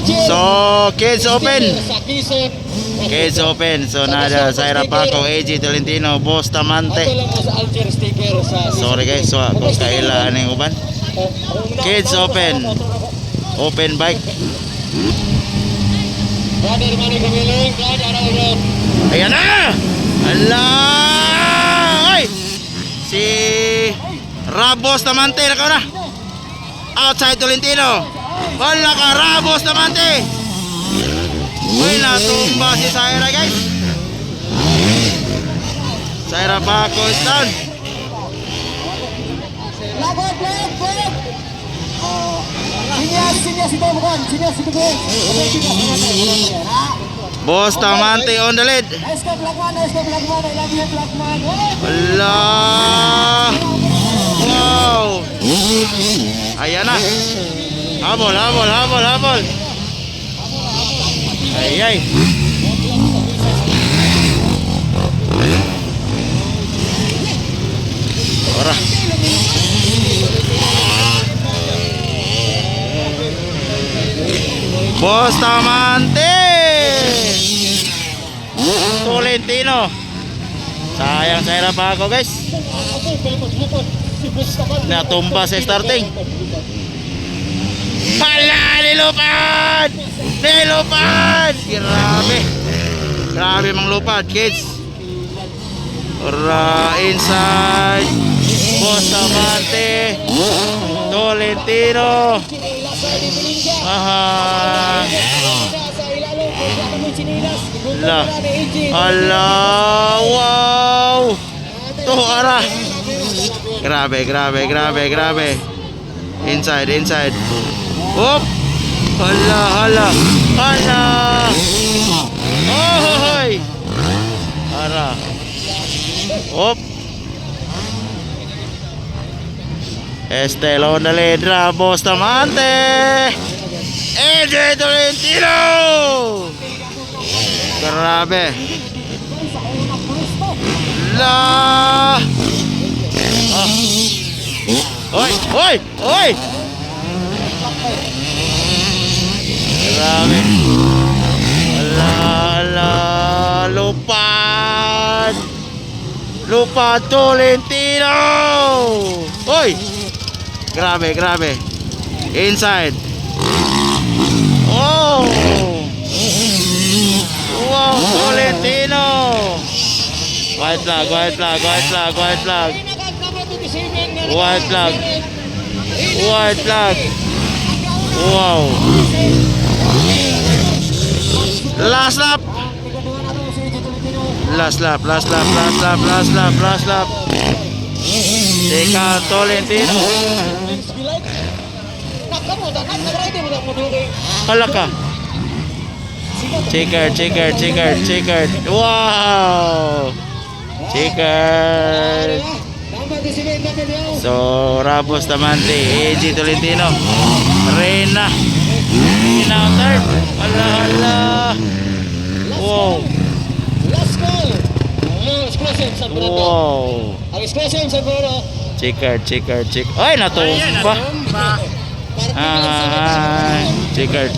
So, Kids Open. Kids Open. So, nada Zaira Paco, AJ Tolentino, Bustamante. Sorry guys, so ako kailangan ng uban. Kids Open. Open bike. Ayan na! Allah! Ay! Si Bustamante na ka na. Outside Tolentino. Wala ka, Bustamante. Uy, natumba si Zaira guys. Zaira Paco is down. Bustamante on the lead. Allah. Wow. Ayan na. Habol, habol, habol, habol. Ay, ay. Ora. Bustamante. Tolentino. Sayang Zaira Paco guys. Natumba sa starting. Hala, nilupad! Nilupad! Grabe. Grabe mang lupad, kids. Ora, inside. Bustamante. Tolentino. Aha. Allah. Allah. Wow. Tuh arah. Grabe, grabe, grabe, grabe. Inside, inside. Hop. Hala, hala. Hala. Oh, arah. Hop. Estelo na ledra, Bustamante. AJ Tolentino. Grabe. La. Oi, oi, oi. Grabe. Ala, lupad. Lupad Tolentino. Oi. Grabe, grabe. Inside. Oh. Wow, Tolentino. White flag, white flag, white flag, white flag. White flag. White flag. Wow. Last lap. Last lap, last lap, last lap, last lap, last lap. Teka, Tolentino. Halaka. Checker, checker, checker, checker. Wow. Checker. So, Bustamante, AJ Tolentino. Reyna. Reyna third. Ala, ala. Wow. Wow. Checker, checker, checker. Ay, natumba. Ah, checker.